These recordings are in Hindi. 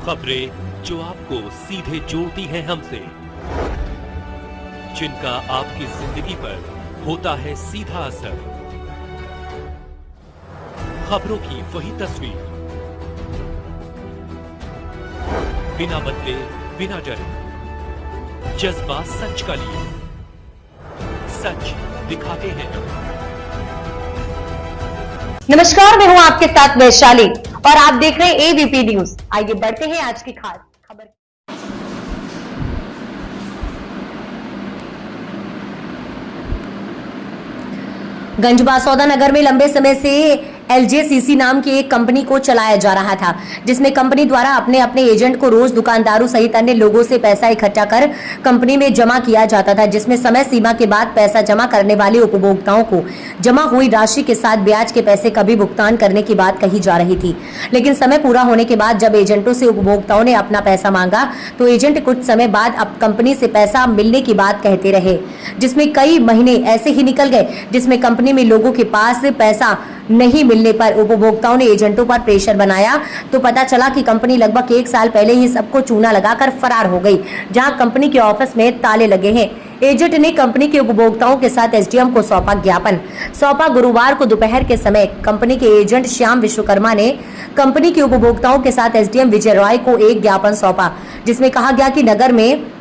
खबरें जो आपको सीधे जोड़ती हैं हमसे, जिनका आपकी जिंदगी पर होता है सीधा असर। खबरों की वही तस्वीर, बिना बदले बिना डरे, जज्बा सच का लिए, सच दिखाते हैं। नमस्कार, मैं हूं आपके साथ वैशाली और आप देख रहे हैं एबीपी न्यूज। आइए बढ़ते हैं आज की खास खबर। गंजबासौदा नगर में लंबे समय से एलजेसीसी नाम की एक कंपनी को चलाया जा रहा था, जिसमें कंपनी द्वारा अपने अपने एजेंट को रोज दुकानदारों सहित अन्य लोगों से पैसा इकट्ठा कर कंपनी में जमा किया जाता था, जिसमें समय सीमा के बाद पैसा जमा करने वाले उपभोक्ताओं को जमा हुई राशि के साथ ब्याज के पैसे का भी भुगतान करने की बात कही जा रही थी। लेकिन समय पूरा होने के बाद जब एजेंटों से उपभोक्ताओं ने अपना पैसा मांगा तो एजेंट कुछ समय बाद अब कंपनी से पैसा मिलने की बात कहते रहे, जिसमें कई महीने ऐसे ही निकल गए जिसमें कंपनी में लोगों के पास पैसा नहीं मिलने पर उपभोक्ताओं ने एजेंटों पर प्रेशर बनाया तो पता चला कि कंपनी लगभग 1 साल पहले ही सबको चूना लगाकर फरार हो गई, जहां कंपनी के ऑफिस में ताले लगे हैं। एजेंट ने कंपनी के उपभोक्ताओं के साथ एसडीएम को सौंपा ज्ञापन। गुरुवार को दोपहर के समय कंपनी के एजेंट श्याम विश्वकर्मा ने कंपनी के उपभोक्ताओं के साथ एसडीएम विजय रॉय को एक ज्ञापन सौंपा, जिसमें कहा गया कि नगर में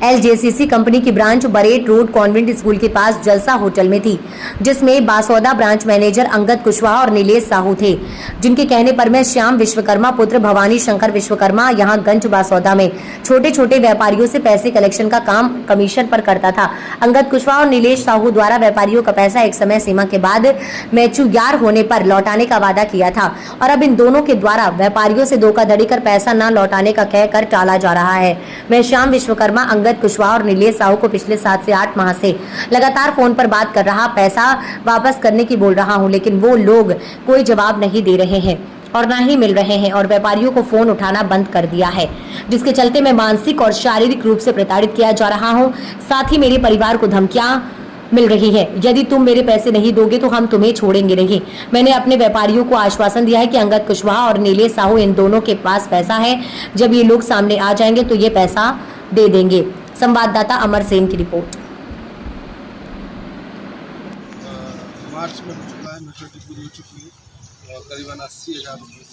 एलजेसीसी कंपनी की ब्रांच बरेट रोड कॉन्वेंट स्कूल के पास जलसा होटल में थी, जिसमें बासौदा ब्रांच मैनेजर अंगद कुशवाहा और नीलेश साहू थे, जिनके कहने पर मैं श्याम विश्वकर्मा पुत्र भवानी शंकर विश्वकर्मा यहां गंज बासौदा में छोटे छोटे व्यापारियों से पैसे कलेक्शन का काम कमीशन पर करता था। अंगद कुशवाहा और नीलेश साहू द्वारा व्यापारियों का पैसा एक समय सीमा के बाद मैच्योर होने पर लौटाने का वादा किया था और अब इन दोनों के द्वारा व्यापारियों से धोखाधड़ी कर पैसा न लौटाने का कहकर टाला जा रहा है। मैं श्याम विश्वकर्मा अंगद कुशवाहा और नीलेश साहू को पिछले 7 से 8 माह से लगातार फोन पर बात कर रहा, पैसा वापस करने की बोल रहा हूं, लेकिन वो लोग कोई जवाब नहीं दे रहे हैं और ना ही मिल रहे हैं और व्यापारियों को फोन उठाना बंद कर दिया है, जिसके चलते मैं मानसिक और शारीरिक रूप से प्रताड़ित किया जा रहा हूं। साथ ही मेरे परिवार को धमकियां मिल रही है, यदि तुम मेरे पैसे नहीं दोगे तो हम तुम्हें छोड़ेंगे नहीं। मैंने अपने व्यापारियों को आश्वासन दिया है कि अंगद कुशवाहा और नीलेश साहू इन दोनों के पास पैसा है, जब ये लोग सामने आ जाएंगे तो ये पैसा दे देंगे। संवाददाता अमर सेन की रिपोर्ट। मार्च में हो चुका है, मैच्योरिटी पूरी हो चुकी है और करीबन 80,000 रुपये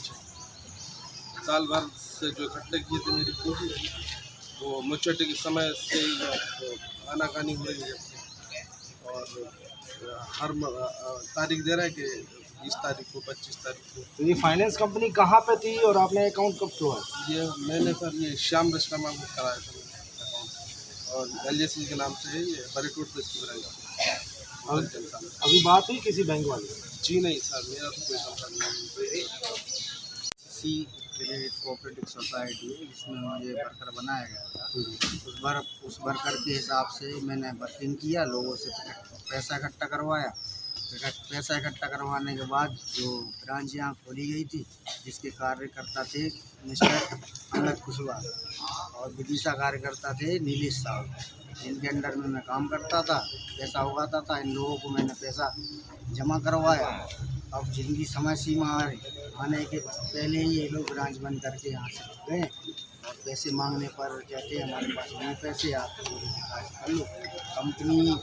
साल भर से जो इकट्ठे किए थे मेरी पूरी, वो मैच्योरिटी के समय से आनाकानी हो रही है और हर तारीख दे रहा है कि 20 तारीख को 25 तारीख को। तो ये फाइनेंस कंपनी कहाँ पे थी और आपने अकाउंट कब खोला? ये मैंने सर ये श्याम विश्वकर्मा को कराया था और एलजेसी के नाम से है, ये बरेट रोड पे इसकी ब्रांच। अभी बात हुई किसी बैंक वाले? जी नहीं सर, मेरा तो कोई संपर्क नहीं। क्रेडिट कोऑपरेटिव सोसाइटी है जिसमें मुझे वर्कर बनाया गया था। उस वर्कर के हिसाब से मैंने वर्किंग किया, लोगों से पैसा इकट्ठा करवाया। पैसा इकट्ठा करवाने के बाद जो ब्रांच यहाँ खोली गई थी, जिसके कार्यकर्ता थे मिस्टर अंगद कुशवाहा और विदिशा कार्यकर्ता थे नीलेश साहू, इनके अंडर में मैं काम करता था, पैसा उगाता था। इन लोगों को मैंने पैसा जमा करवाया। अब जिनकी समय सीमा आने के पहले ही ये लोग ब्रांच बंद करके यहाँ से गए और पैसे मांगने पर कहते हैं हमारे पास नहीं पैसे, आप कर लो। कंपनी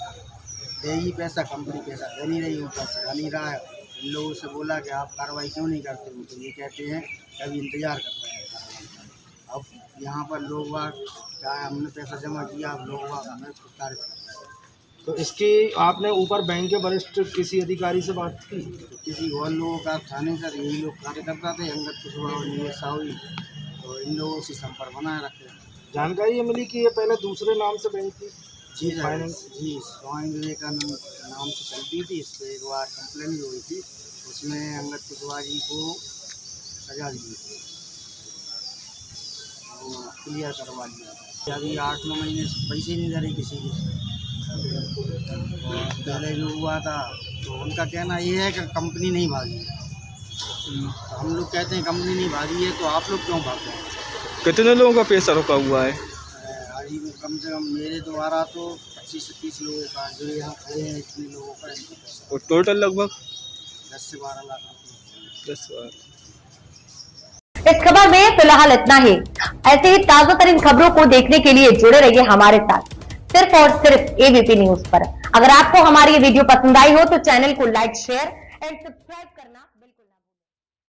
दे ही पैसा, कंपनी पैसा दे नहीं रही, ऊपर से आ नहीं रहा है। इन लोगों से बोला कि आप कार्रवाई क्यों नहीं करते हो, तो ये कहते हैं अभी इंतज़ार कर रहे हैं। अब यहाँ पर लोग क्या हमने पैसा जमा किया, अब लोग हमें प्रताड़ित कर रहे हैं। तो इसकी आपने ऊपर बैंक के वरिष्ठ किसी अधिकारी से बात की? तो किसी और लोगों का थाने सर यही लोग कार्यकर्ता थे, अंगद कुशवाहा और नीलेश साहू, तो इन लोगों से संपर्क बनाए रखे। जानकारी ये मिली कि ये पहले दूसरे नाम से बैंक थी? जी फाइनेंस, जी स्वामी विवेकानंद नाम से चलती थी। इस पर एक बार कंप्लेन भी हुई थी, उसमें अंगद कुशवाहा जी को सजा दी थी, वो क्लियर करवा लिया। अभी 8-9 महीने से पैसे नहीं दे रहे किसी के। पहले जो हुआ था तो उनका कहना ये है कि कंपनी नहीं भागी है। तो हम लोग कहते हैं कंपनी नहीं भागी है तो आप लोग क्यों भाग रहे हैं? कितने लोगों का पैसा रुका हुआ है? अभी कम से कम मेरे द्वारा तो 25 से 30 लोगों का, जो यहाँ खड़े हैं इतने लोगों का इनको पैसा। और टोटल लगभग 10 से 12 लाख रुपये। 10 बार। इस खबर में फिलहाल इतना ही। ऐसे ही ताजा तरीन खबरों को देखने के लिए जुड़े रहिए हमारे साथ सिर्फ और सिर्फ एबीपी न्यूज पर। अगर आपको हमारी ये वीडियो पसंद आई हो तो चैनल को लाइक, शेयर एंड सब्सक्राइब करना